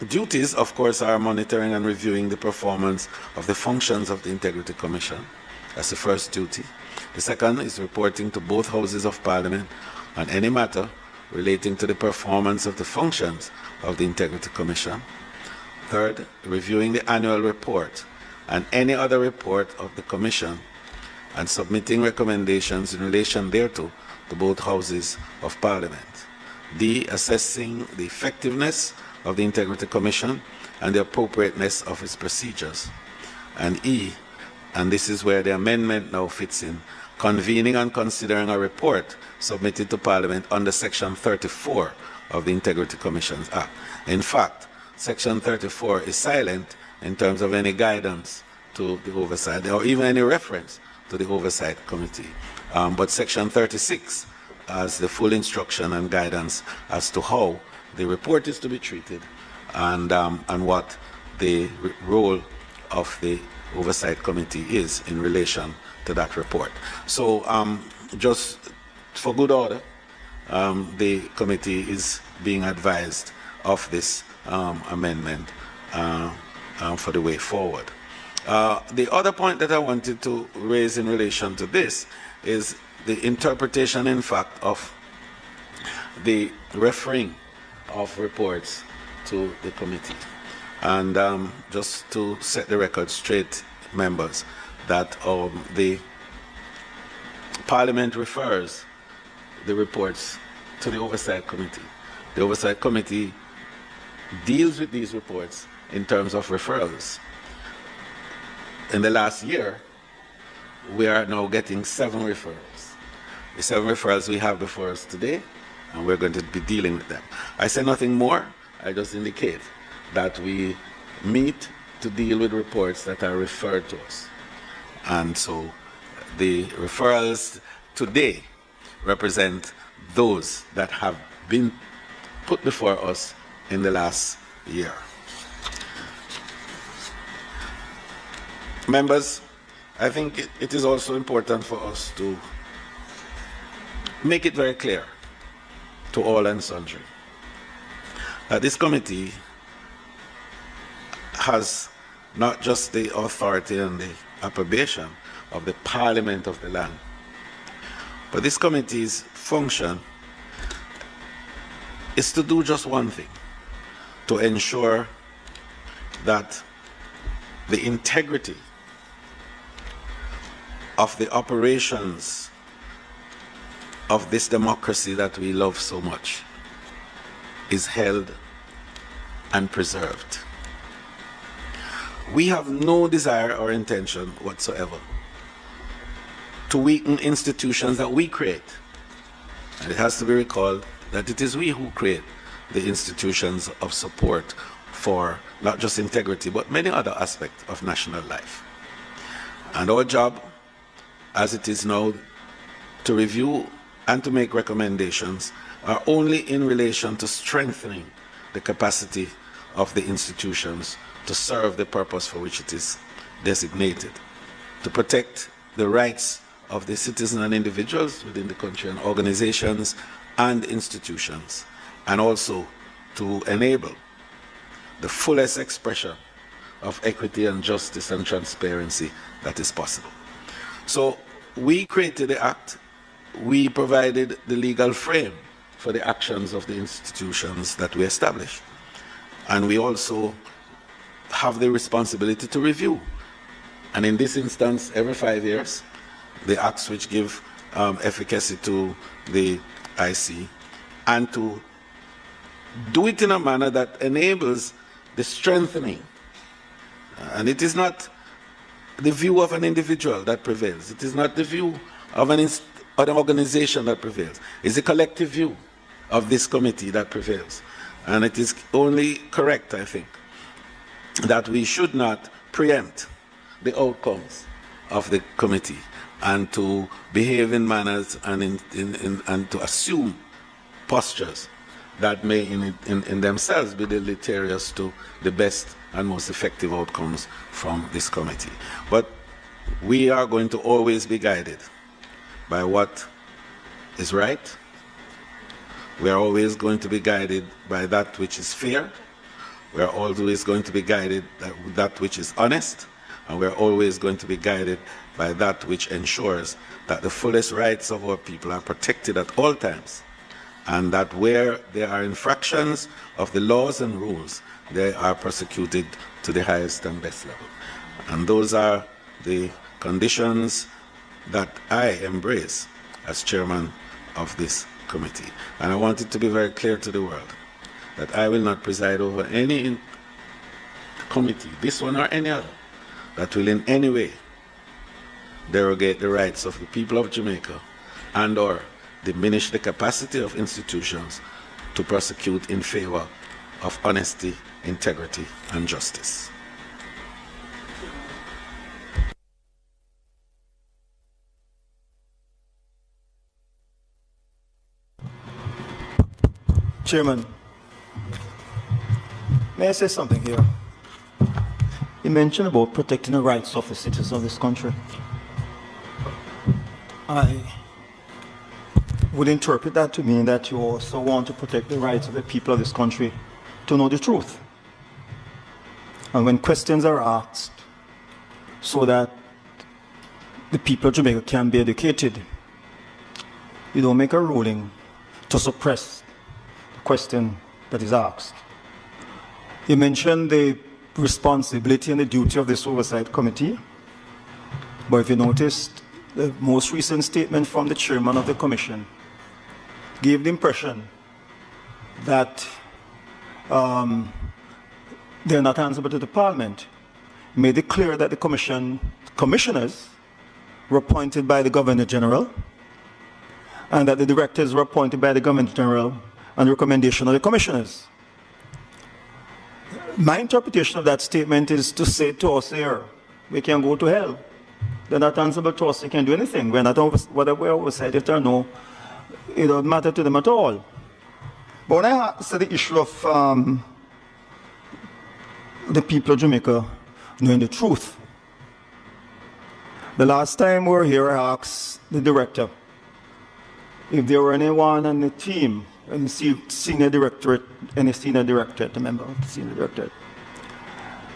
duties, of course, are monitoring and reviewing the performance of the functions of the Integrity Commission. That's the first duty. The second is reporting to both houses of Parliament on any matter relating to the performance of the functions of the Integrity Commission. Third, reviewing the annual report and any other report of the Commission and submitting recommendations in relation thereto to both houses of Parliament. D, assessing the effectiveness of the Integrity Commission and the appropriateness of its procedures. And E, and this is where the amendment now fits in, convening and considering a report submitted to Parliament under Section 34 of the Integrity Commissions Act. In fact, Section 34 is silent in terms of any guidance to the oversight or even any reference to the Oversight Committee. But Section 36 has the full instruction and guidance as to how the report is to be treated and what the role of the Oversight Committee is in relation to that report. So just for good order, the committee is being advised of this amendment for the way forward. The other point that I wanted to raise in relation to this is the interpretation, in fact, of the referring of reports to the committee. And just to set the record straight, members, that the Parliament refers the reports to the Oversight Committee. The Oversight Committee deals with these reports in terms of referrals. In the last year, we are now getting 7 referrals. The 7 referrals we have before us today, and we're going to be dealing with them. I say nothing more. I just indicate that we meet to deal with reports that are referred to us. And so the referrals today represent those that have been put before us in the last year. Members, I think it is also important for us to make it very clear to all and sundry that this committee has not just the authority and the approbation of the Parliament of the land, but this committee's function is to do just one thing: to ensure that the integrity of the operations of this democracy that we love so much is held and preserved. We have no desire or intention whatsoever to weaken institutions that we create. And it has to be recalled that it is we who create the institutions of support for not just integrity, but many other aspects of national life. And our job, as it is now, to review and to make recommendations are only in relation to strengthening the capacity of the institutions to serve the purpose for which it is designated, to protect the rights of the citizens and individuals within the country and organizations and institutions, and also to enable the fullest expression of equity and justice and transparency that is possible. So we created the Act, we provided the legal frame for the actions of the institutions that we established, and we also have the responsibility to review. And in this instance, every 5 years, the acts which give efficacy to the IC, and to do it in a manner that enables the strengthening. And it is not the view of an individual that prevails. It is not the view of an organization that prevails. It's a collective view of this committee that prevails. And it is only correct, I think, that we should not preempt the outcomes of the committee and to behave in manners and to assume postures that may in themselves be deleterious to the best and most effective outcomes from this committee. But we are going to always be guided by what is right. We are always going to be guided by that which is fair, We are always going to be guided by that which is honest, and we are always going to be guided by that which ensures that the fullest rights of our people are protected at all times, and that where there are infractions of the laws and rules, they are prosecuted to the highest and best level. And those are the conditions that I embrace as chairman of this committee. And I want it to be very clear to the world that I will not preside over any committee, this one or any other, that will in any way derogate the rights of the people of Jamaica and or diminish the capacity of institutions to prosecute in favor of honesty, integrity, and justice. Chairman, may I say something here? You mentioned about protecting the rights of the citizens of this country. I would interpret that to mean that you also want to protect the rights of the people of this country to know the truth. And when questions are asked so that the people of Jamaica can be educated, you don't make a ruling to suppress the question that is asked. You mentioned the responsibility and the duty of this oversight committee, but if you noticed, the most recent statement from the chairman of the commission gave the impression that they're not answerable to the parliament. Made it clear that the commissioners were appointed by the Governor General, and that the directors were appointed by the Governor General on recommendation of the commissioners. My interpretation of that statement is to say to us here, we can go to hell. They're not answerable to us, they can't do anything. We're not whether we're oversight it or no, it doesn't matter to them at all. But when I said the issue of the people of Jamaica knowing the truth, the last time we were here, I asked the director if there were anyone on the team, any senior directorate, a member of the senior directorate,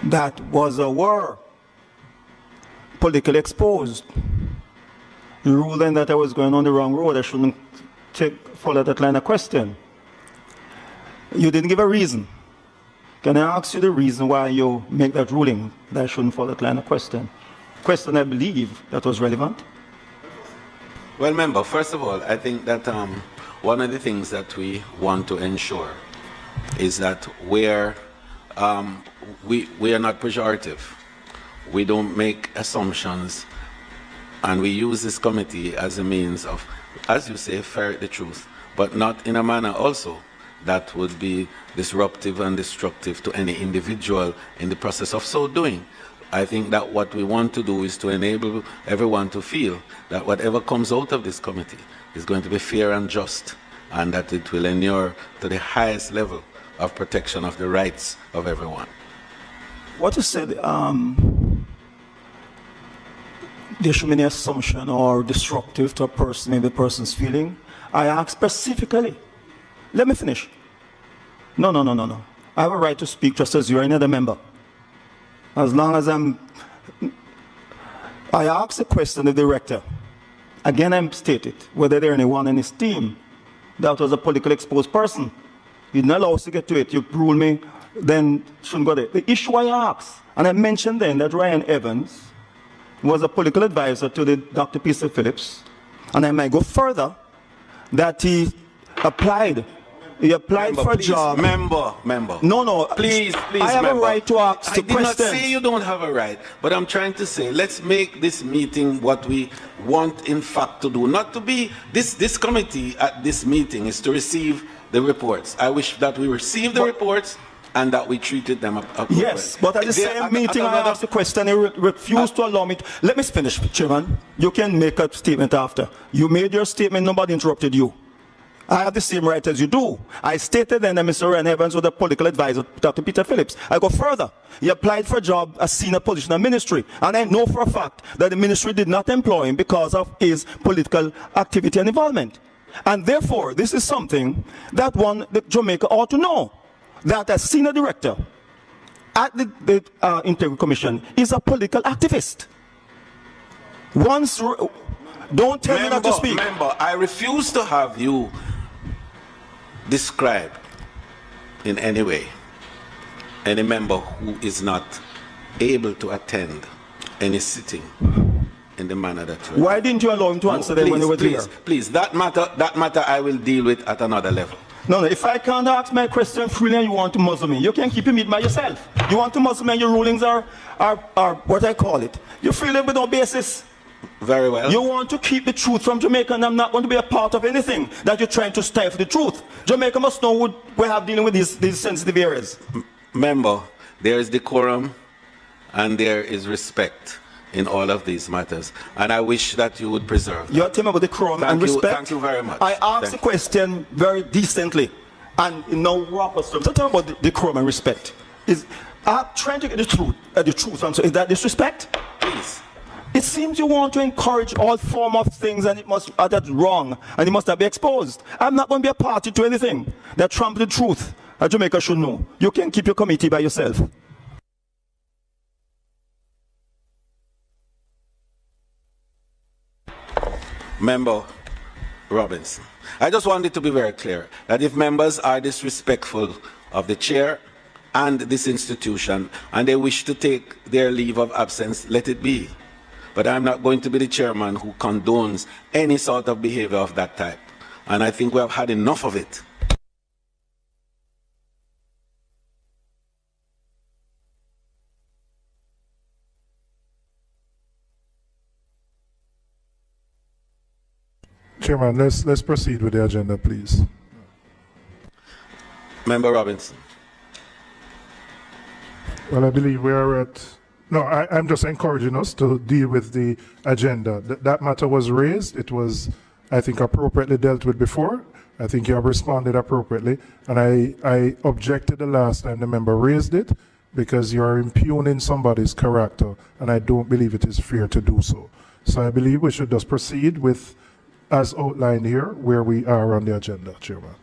that was or were politically exposed. The rule then that I was going on the wrong road, I shouldn't follow that line of question. You didn't give a reason. Can I ask you the reason why you make that ruling that I shouldn't follow that line of question? Question I believe that was relevant. Well, member, first of all, I think that one of the things that we want to ensure is that we are not pejorative. We don't make assumptions, and we use this committee as a means of, as you say, ferret the truth, but not in a manner also that would be disruptive and destructive to any individual in the process of so doing. I think that what we want to do is to enable everyone to feel that whatever comes out of this committee is going to be fair and just, and that it will inure to the highest level of protection of the rights of everyone. What you said, there should be any assumption or disruptive to a person, maybe the person's feeling. I asked specifically, let me finish. No. I have a right to speak just as you're another member. As long as I asked the question of the director. Again, I'm stated whether there anyone in his team that was a politically exposed person. You didn't allow us to get to it. You ruled me, then shouldn't go there. The issue I asked, and I mentioned then that Ryan Evans was a political advisor to the Dr. Peter Phillips, and I might go further, that he applied for a job. Member. No. Please, I have member. A right to ask the questions. I did not say you don't have a right, but I'm trying to say, let's make this meeting what we want in fact to do. Not to be, this committee at this meeting is to receive the reports. I wish that we receive the reports and that we treated them appropriately. Yes, but at the same meeting I asked the question, he refused to allow me to. Let me finish, Chairman. You can make a statement after. You made your statement, nobody interrupted you. I have the same right as you do. I stated then that Mr. Ryan Evans was a political advisor to Dr. Peter Phillips. I go further. He applied for a job, a senior position in the ministry. And I know for a fact that the ministry did not employ him because of his political activity and involvement. And therefore, this is something that Jamaica ought to know. That as senior director at the Integrity Commission is a political activist. Don't tell me not to speak. Member, I refuse to have you describe in any way any member who is not able to attend any sitting in the manner that you are. Why didn't you allow him to answer them when they were there? Please, that matter I will deal with at another level. No, if I can't ask my question freely and you want to muzzle me, you can keep your meat by yourself. You want to muzzle me and your rulings are what I call it. You feel it with no basis. Very well. You want to keep the truth from Jamaica, and I'm not going to be a part of anything that you're trying to stifle the truth. Jamaica must know what we have dealing with these sensitive areas. Member, there is decorum and there is respect in all of these matters, and I wish that you would preserve. You're telling me about decorum and respect. Thank you very much. I asked the question very decently, and in no proper terms. So talk about decorum and respect. I'm trying to get the truth. So is that disrespect? Please. It seems you want to encourage all form of things, and that's wrong, and it must not be exposed. I'm not going to be a party to anything that tramples the truth that Jamaica should know. You can keep your committee by yourself. Member Robinson, I just wanted to be very clear that if members are disrespectful of the chair and this institution and they wish to take their leave of absence, let it be. But I'm not going to be the chairman who condones any sort of behavior of that type. And I think we have had enough of it. Chairman, let's proceed with the agenda, please. Member Robinson. Well, I believe we are at... No, I'm just encouraging us to deal with the agenda. That matter was raised. It was, I think, appropriately dealt with before. I think you have responded appropriately. And I objected the last time the member raised it because you are impugning somebody's character, and I don't believe it is fair to do so. So I believe we should just proceed with, as outlined here, where we are on the agenda, Chairman.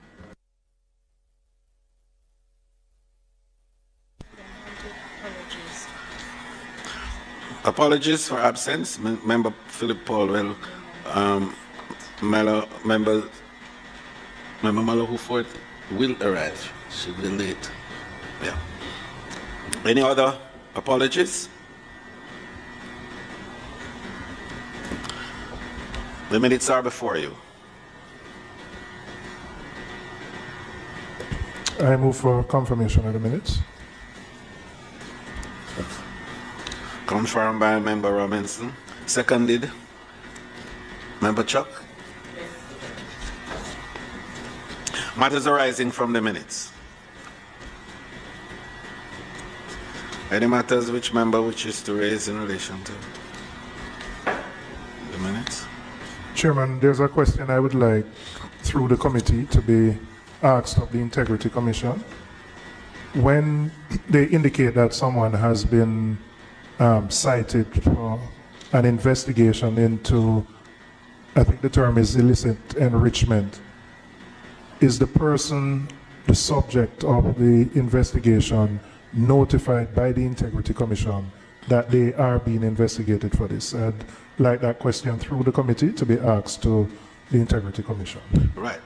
Apologies for absence. Member Philip Paulwell, Member Mallow Ford will arrive. She will be late. Yeah. Any other apologies? The minutes are before you. I move for confirmation of the minutes. Confirmed by Member Robinson. Seconded. Member Chuck. Matters arising from the minutes. Any matters which member wishes to raise in relation to the minutes? Chairman, there's a question I would like, through the committee, to be asked of the Integrity Commission. When they indicate that someone has been cited for an investigation into, I think the term is illicit enrichment, is the person, the subject of the investigation, notified by the Integrity Commission that they are being investigated for this? I'd like that question through the committee to be asked to the Integrity Commission. Right.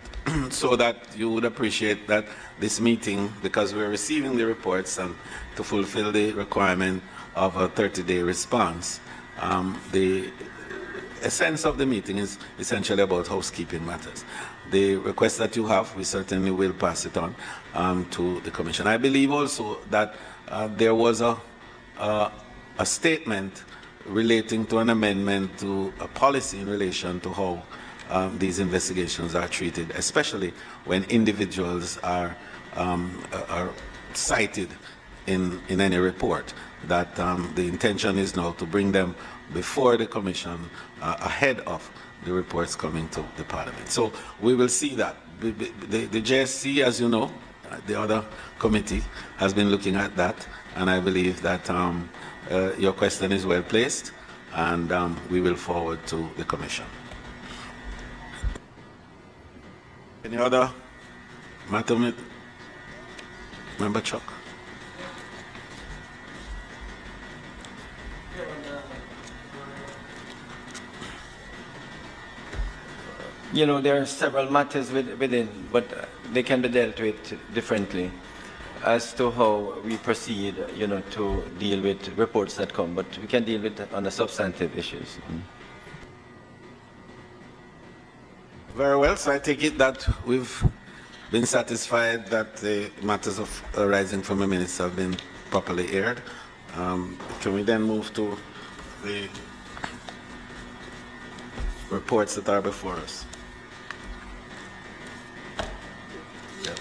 So that you would appreciate that this meeting, because we're receiving the reports and to fulfill the requirement of a 30-day response, the essence of the meeting is essentially about housekeeping matters. The request that you have, we certainly will pass it on to the Commission. I believe also that there was a statement relating to an amendment to a policy in relation to how these investigations are treated, especially when individuals are cited in any report, that the intention is now to bring them before the Commission ahead of the reports coming to the Parliament. So we will see that. The JSC, as you know, the other committee, has been looking at that, and I believe that your question is well placed, and we will forward to the Commission. Any other matter, Member Chuck? You know, there are several matters within, but they can be dealt with differently as to how we proceed, you know, to deal with reports that come, but we can deal with on the substantive issues. Very well, so I take it that we've been satisfied that the matters arising from the minutes have been properly aired. Can we then move to the reports that are before us? Yeah.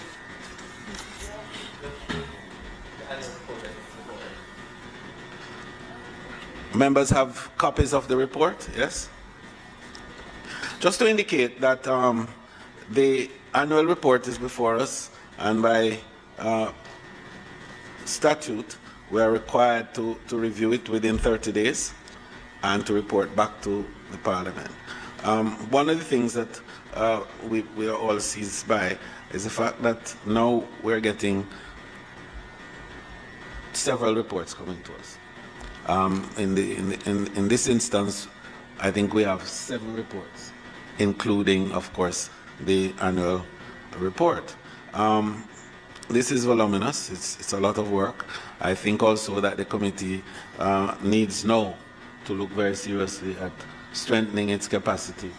Members have copies of the report, yes? Just to indicate that the annual report is before us, and by statute, we are required to review it within 30 days and to report back to the Parliament. One of the things that we are all seized by is the fact that now we're getting several reports coming to us. In this instance, I think we have 7 reports, including, of course, the annual report. This is voluminous. It's a lot of work. I think also that the committee needs now to look very seriously at strengthening its capacity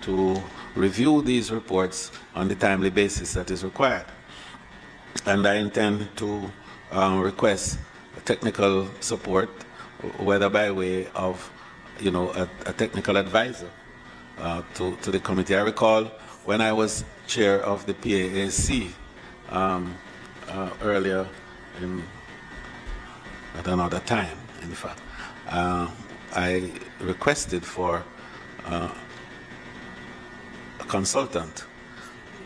to review these reports on the timely basis that is required. And I intend to request technical support, whether by way of, you know, a technical advisor to the committee. I recall when I was chair of the PAAC earlier at another time, in fact, I requested for a consultant,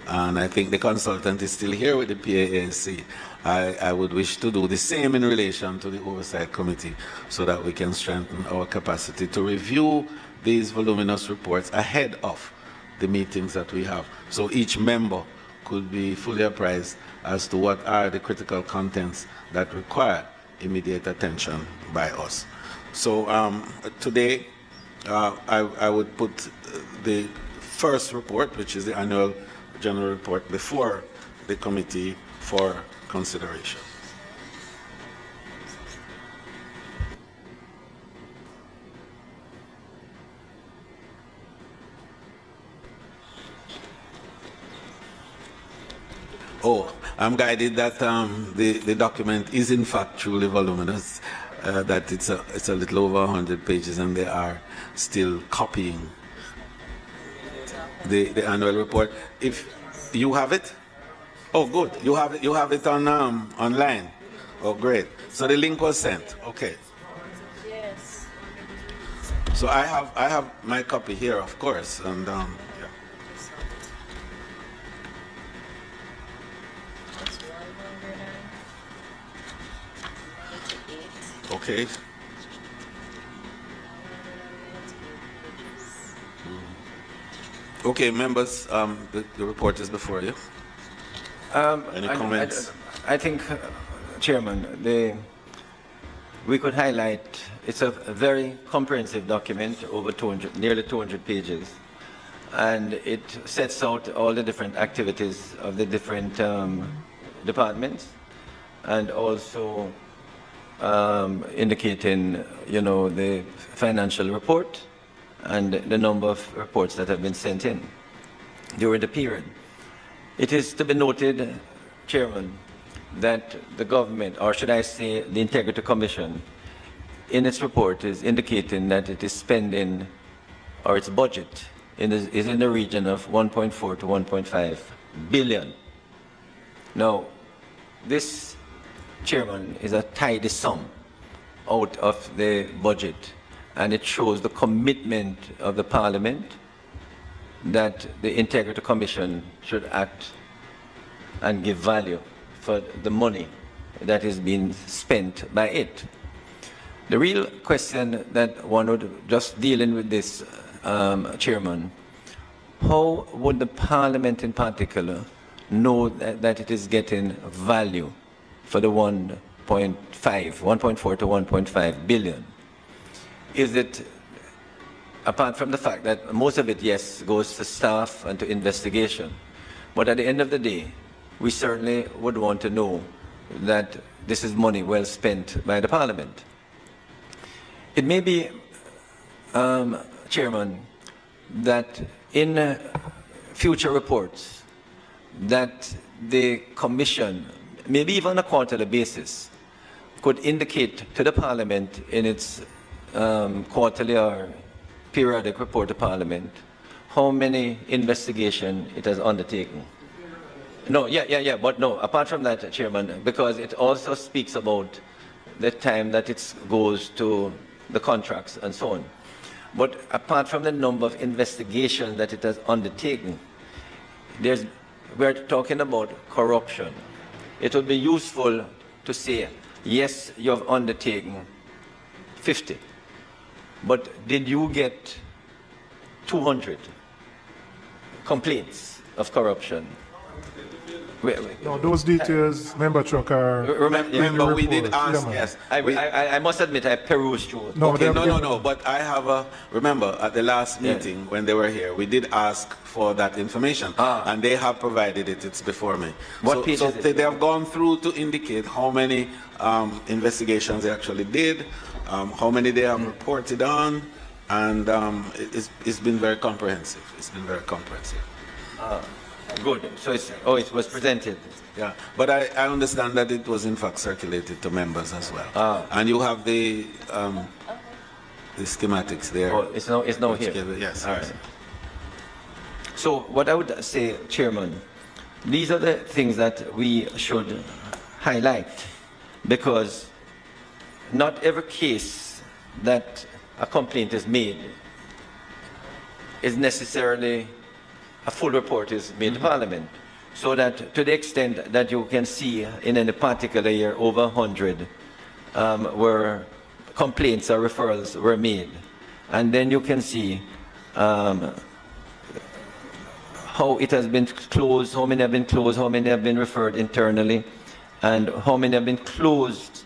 and I think the consultant is still here with the PAAC. I would wish to do the same in relation to the Oversight Committee so that we can strengthen our capacity to review these voluminous reports ahead of the meetings that we have, so each member could be fully apprised as to what are the critical contents that require immediate attention by us. So today I would put the first report, which is the annual general report, before the committee for consideration. Oh, I'm guided that the document is in fact truly voluminous, that it's a little over 100 pages, and they are still copying the annual report. If you have it, oh good, you have it on online. Oh great. So the link was sent. Okay. Yes. So I have my copy here, of course, and yeah. Okay. Okay, members, the report is before you. Any comments? I think, Chairman, we could highlight, it's a very comprehensive document, over nearly 200 pages, and it sets out all the different activities of the different departments, and also indicating, you know, the financial report and the number of reports that have been sent in during the period. It is to be noted, Chairman, that the government, or should I say the Integrity Commission, in its report is indicating that it is spending, or its budget is in the region of 1.4 to 1.5 billion. Now, this, Chairman, is a tidy sum out of the budget, and it shows the commitment of the Parliament that the Integrity Commission should act and give value for the money that is being spent by it. The real question that one would, just dealing with this, Chairman, how would the Parliament in particular know that it is getting value for the 1.4 to 1.5 billion? Is it apart from the fact that most of it, yes, goes to staff and to investigation, but at the end of the day, we certainly would want to know that this is money well spent by the Parliament. It may be, Chairman, that in future reports that the Commission, maybe even on a quarterly basis, could indicate to the Parliament in its quarterly or periodic report to Parliament how many investigations it has undertaken. No, but no, apart from that, Chairman, because it also speaks about the time that it goes to the contracts and so on. But apart from the number of investigations that it has undertaken, we're talking about corruption. It would be useful to say, yes, you have undertaken 50, but did you get 200 complaints of corruption? No, those details, Member Chuck, are Remember, we did ask, yes. I must admit, I perused through. No, Okay, no, but I have a, remember, at the last meeting when they were here, we did ask for that information, and they have provided it. It's before me. What page is it? They have gone through to indicate how many investigations they actually did, how many they have reported on, and it's been very comprehensive. It's been very comprehensive. Good. So it was presented. Yeah, but I understand that it was in fact circulated to members as well. And you have the schematics there. Oh, it's now here. Yes. All right. So what I would say, Chairman, these are the things that we should highlight, because not every case that a complaint is made is necessarily a full report is made to Parliament. So that to the extent that you can see in any particular year over 100 where complaints or referrals were made, and then you can see how it has been closed, how many have been closed, how many have been referred internally, and how many have been closed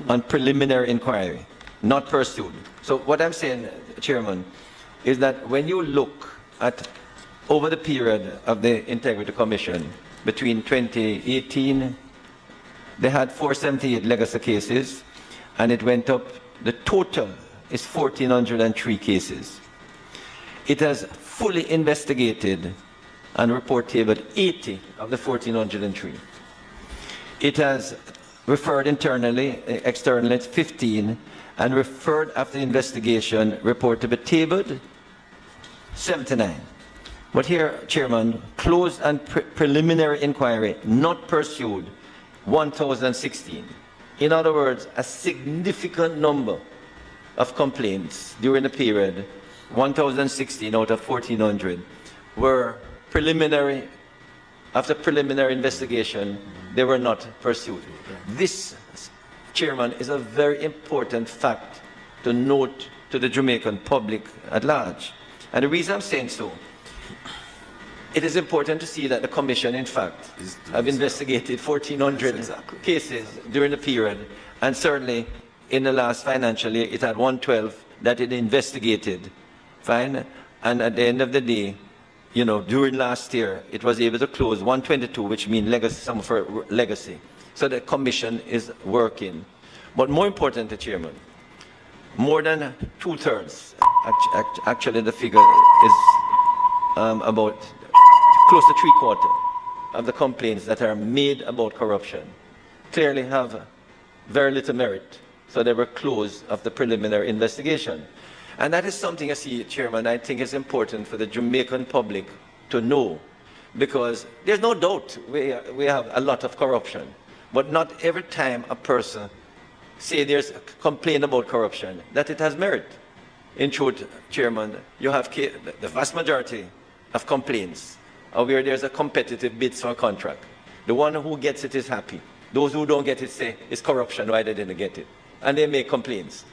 on preliminary inquiry, not pursued. So what I'm saying, Chairman, is that when you look at over the period of the Integrity Commission, between 2018, they had 478 legacy cases, and it went up, the total is 1,403 cases. It has fully investigated and report tabled 80 of the 1,403. It has referred internally, externally, it's 15, and referred after investigation, report to be tabled, 79. But here, Chairman, closed and preliminary inquiry not pursued, 1,016. In other words, a significant number of complaints during the period, 1,016 out of 1,400, were preliminary, after preliminary investigation, they were not pursued. This, Chairman, is a very important fact to note to the Jamaican public at large. And the reason I'm saying so, it is important to see that the Commission, in fact, have investigated 1,400 cases during the period, and certainly in the last financial year, it had 112 that it investigated, fine, and at the end of the day, you know, during last year, it was able to close 122, which means legacy, some for legacy. So the Commission is working. But more important, Chairman, more than 2/3, actually the figure is about close to 3/4 of the complaints that are made about corruption clearly have very little merit. So they were closed of the preliminary investigation. And that is something, I see, Chairman, I think is important for the Jamaican public to know, because there's no doubt we have a lot of corruption, but not every time a person say there's a complaint about corruption that it has merit. In truth, Chairman, you have the vast majority of complaints where there's a competitive bid for a contract. The one who gets it is happy. Those who don't get it say it's corruption, why they didn't get it. And they make complaints.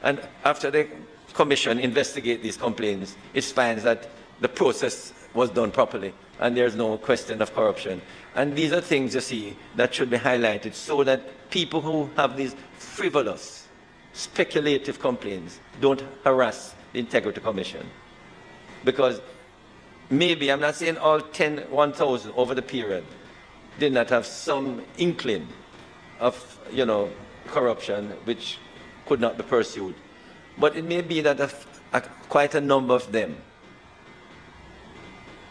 And after the Commission investigate these complaints, it finds that the process was done properly and there's no question of corruption. And these are things, you see, that should be highlighted so that people who have these frivolous speculative complaints don't harass the Integrity Commission. Because maybe, I'm not saying all 1,000 over the period did not have some inkling of, corruption which could not be pursued. But it may be that quite a number of them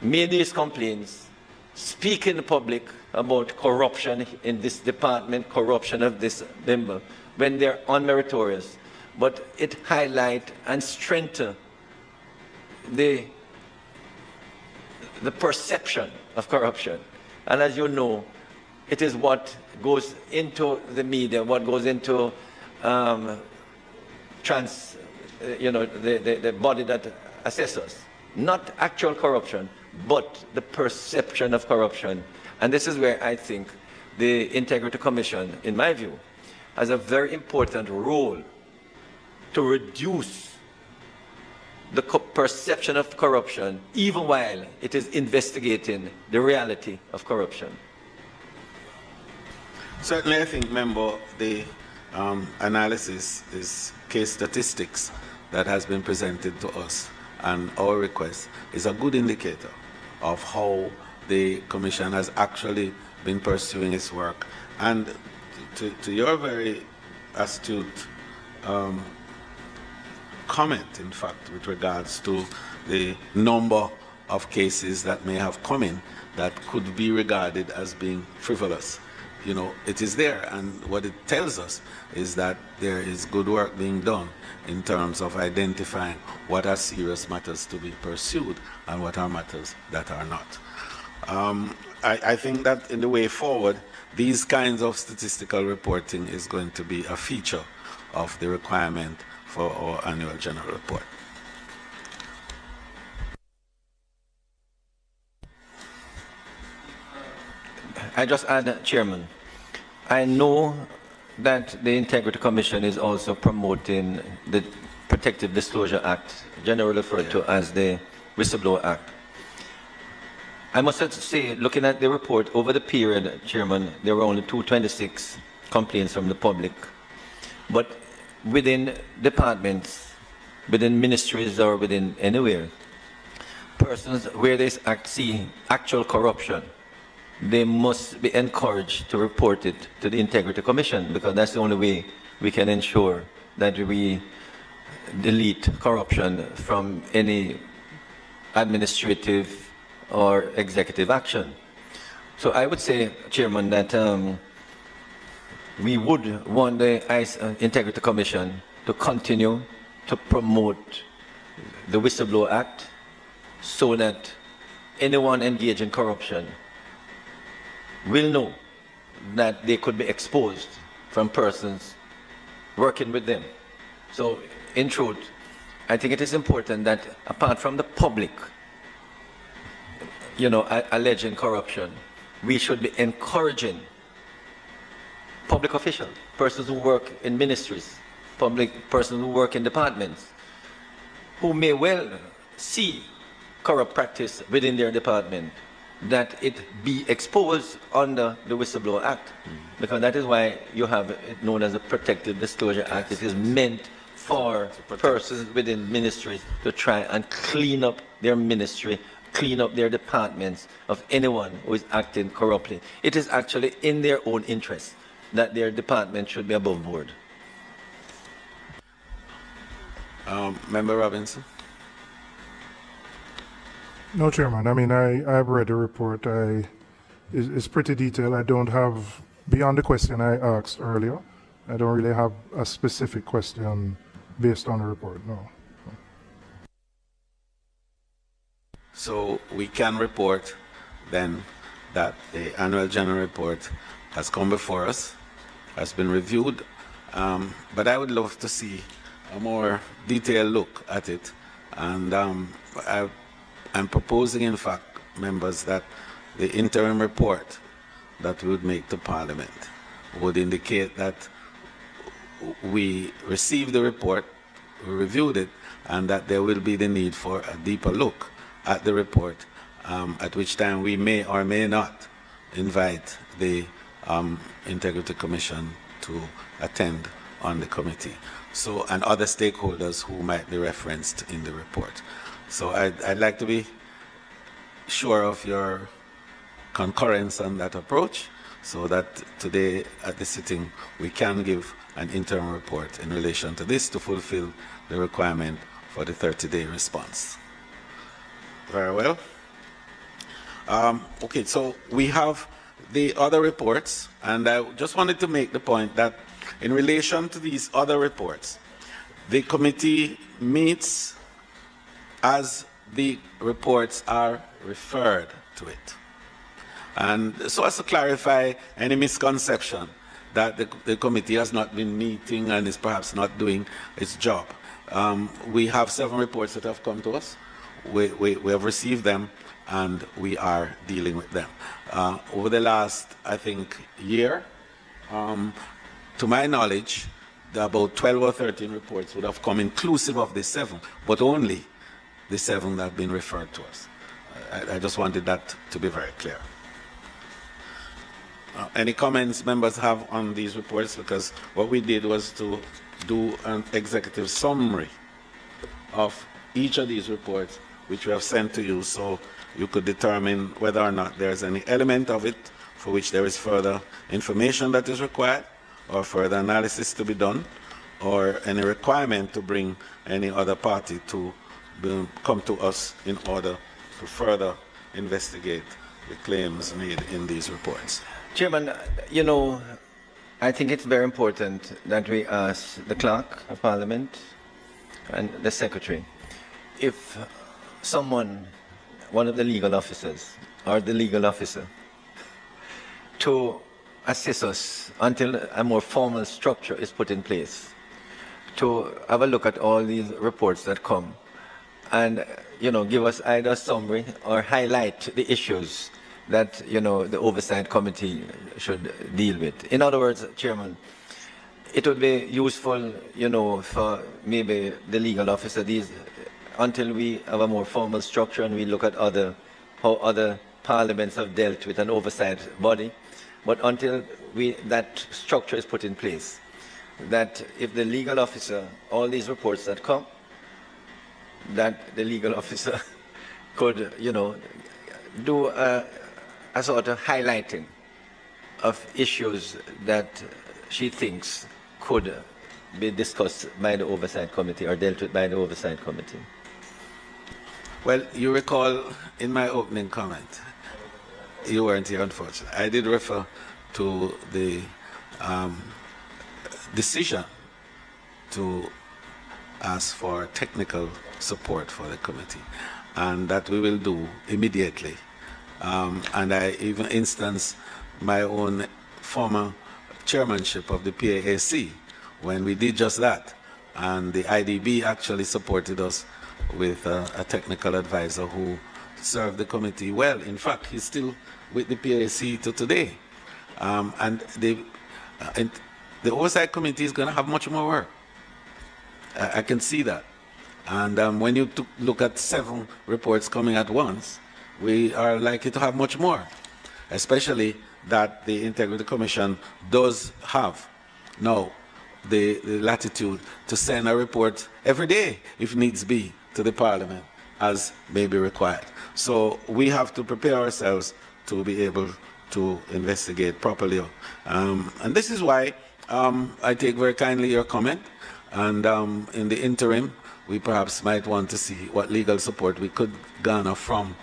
made these complaints, speak in the public about corruption in this department, corruption of this member, when they're unmeritorious. But it highlights and strengthens the perception of corruption. And as you know, it is what goes into the media, what goes into the body that assesses. Not actual corruption, but the perception of corruption. And this is where I think the Integrity Commission, in my view, has a very important role to reduce the perception of corruption, even while it is investigating the reality of corruption. Certainly, I think, member, the analysis is case statistics that has been presented to us, and our request is a good indicator of how the Commission has actually been pursuing its work. And to your very astute comment, in fact, with regards to the number of cases that may have come in that could be regarded as being frivolous. It is there, and what it tells us is that there is good work being done in terms of identifying what are serious matters to be pursued and what are matters that are not. I think that in the way forward, these kinds of statistical reporting is going to be a feature of the requirement for our annual general report. I just add, Chairman, I know that the Integrity Commission is also promoting the Protective Disclosure Act, generally referred to as the Whistleblower Act. I must say, looking at the report, over the period, Chairman, there were only 226 complaints from the public. But within departments, within ministries, or within anywhere, persons where they see actual corruption, they must be encouraged to report it to the Integrity Commission, because that's the only way we can ensure that we delete corruption from any administrative or executive action. So I would say, Chairman, that we would want the Integrity Commission to continue to promote the Whistleblower Act so that anyone engaged in corruption will know that they could be exposed from persons working with them. So, in truth, I think it is important that apart from the public, alleging corruption, we should be encouraging public officials, persons who work in ministries, persons who work in departments, who may well see corrupt practice within their department, that it be exposed under the Whistleblower Act, because that is why you have it known as a Protective Disclosure Act. It is meant for persons within ministries to try and clean up their ministry, clean up their departments of anyone who is acting corruptly. It is actually in their own interest that their department should be above board. Member Robinson? No, Chairman. I mean, I've read the report. It's pretty detailed. I don't have, beyond the question I asked earlier, I don't really have a specific question based on the report, no. So we can report then that the annual general report has come before us, has been reviewed, but I would love to see a more detailed look at it. And I'm proposing, in fact, members, that the interim report that we would make to Parliament would indicate that we received the report, we reviewed it, and that there will be the need for a deeper look at the report, at which time we may or may not invite the Integrity Commission to attend on the committee. So, and other stakeholders who might be referenced in the report. So I'd like to be sure of your concurrence on that approach, so that today at the sitting we can give an interim report in relation to this to fulfill the requirement for the 30-day response. Very well. Okay, so we have the other reports, and I just wanted to make the point that in relation to these other reports, the committee meets as the reports are referred to it. And so as to clarify any misconception that the committee has not been meeting and is perhaps not doing its job. We have 7 reports that have come to us. We have received them and we are dealing with them. Over the last, I think, year, to my knowledge, about 12 or 13 reports would have come inclusive of the 7, but only the 7 that have been referred to us. I just wanted that to be very clear. Any comments members have on these reports? Because what we did was to do an executive summary of each of these reports, which we have sent to you, so you could determine whether or not there's any element of it for which there is further information that is required, or further analysis to be done, or any requirement to bring any other party to come to us in order to further investigate the claims made in these reports. Chairman, you know, I think it's very important that we ask the clerk of Parliament and the secretary if someone, one of the legal officers or the legal officer, to assist us until a more formal structure is put in place, to have a look at all these reports that come and, you know, give us either a summary or highlight the issues that, you know, the Oversight Committee should deal with. In other words, Chairman, it would be useful, you know, for maybe the legal officer, until we have a more formal structure and we look at how other parliaments have dealt with an oversight body. But until that structure is put in place, that if the legal officer, all these reports that come, that the legal officer could, you know, do a sort of highlighting of issues that she thinks could be discussed by the Oversight Committee or dealt with by the Oversight Committee. Well, you recall in my opening comment, you weren't here, unfortunately. I did refer to the decision to ask for technical support for the committee, and that we will do immediately. And I even instance my own former chairmanship of the PAAC when we did just that, and the IDB actually supported us with a technical advisor who served the committee well. In fact, he's still with the PAC to today. And the Oversight Committee is going to have much more work. I can see that. And when you look at 7 reports coming at once, we are likely to have much more, especially that the Integrity Commission does have now the latitude to send a report every day, if needs be, to the Parliament, as may be required. So we have to prepare ourselves to be able to investigate properly. And this is why I take very kindly your comment, and in the interim, we perhaps might want to see what legal support we could garner from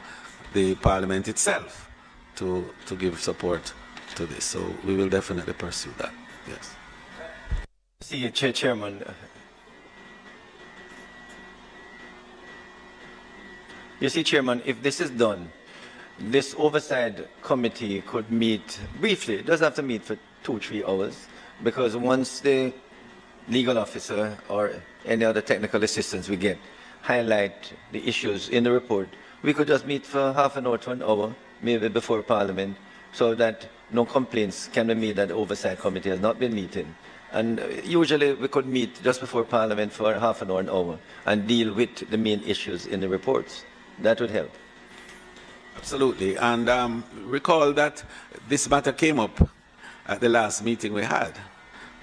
the Parliament itself to give support to this. So we will definitely pursue that, yes. See, Chairman, you see, Chairman, if this is done, this Oversight Committee could meet briefly. It doesn't have to meet for 2-3 hours, because once the legal officer or any other technical assistance we get highlight the issues in the report, we could just meet for half an hour to an hour, maybe before Parliament, so that no complaints can be made that the Oversight Committee has not been meeting. And usually we could meet just before Parliament for half an hour, an hour, and deal with the main issues in the reports. That would help. Absolutely. And recall that this matter came up at the last meeting we had.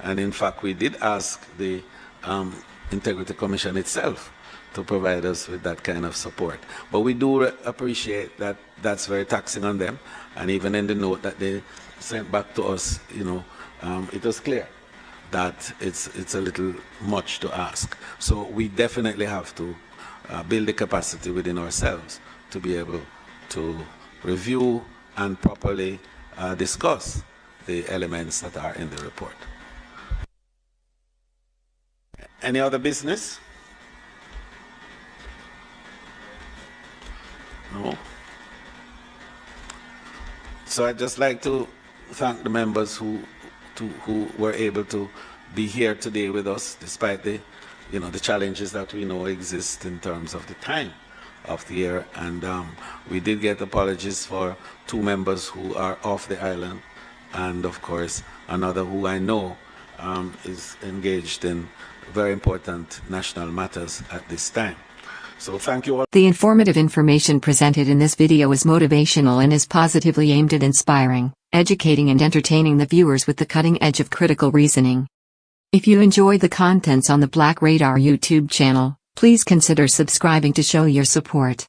And in fact, we did ask the Integrity Commission itself to provide us with that kind of support. But we do appreciate that that's very taxing on them. And even in the note that they sent back to us, you know, it was clear that it's a little much to ask. So we definitely have to build the capacity within ourselves to be able to review and properly discuss the elements that are in the report. Any other business? No. So I'd just like to thank the members who were able to be here today with us, despite the, you know, the challenges that we know exist in terms of the time of the year. And we did get apologies for 2 members who are off the island, and of course another who I know is engaged in very important national matters at this time. So thank you all. The informative information presented in this video is motivational and is positively aimed at inspiring, educating and entertaining the viewers with the cutting edge of critical reasoning. If you enjoy the contents on the Black Radar YouTube channel, please consider subscribing to show your support.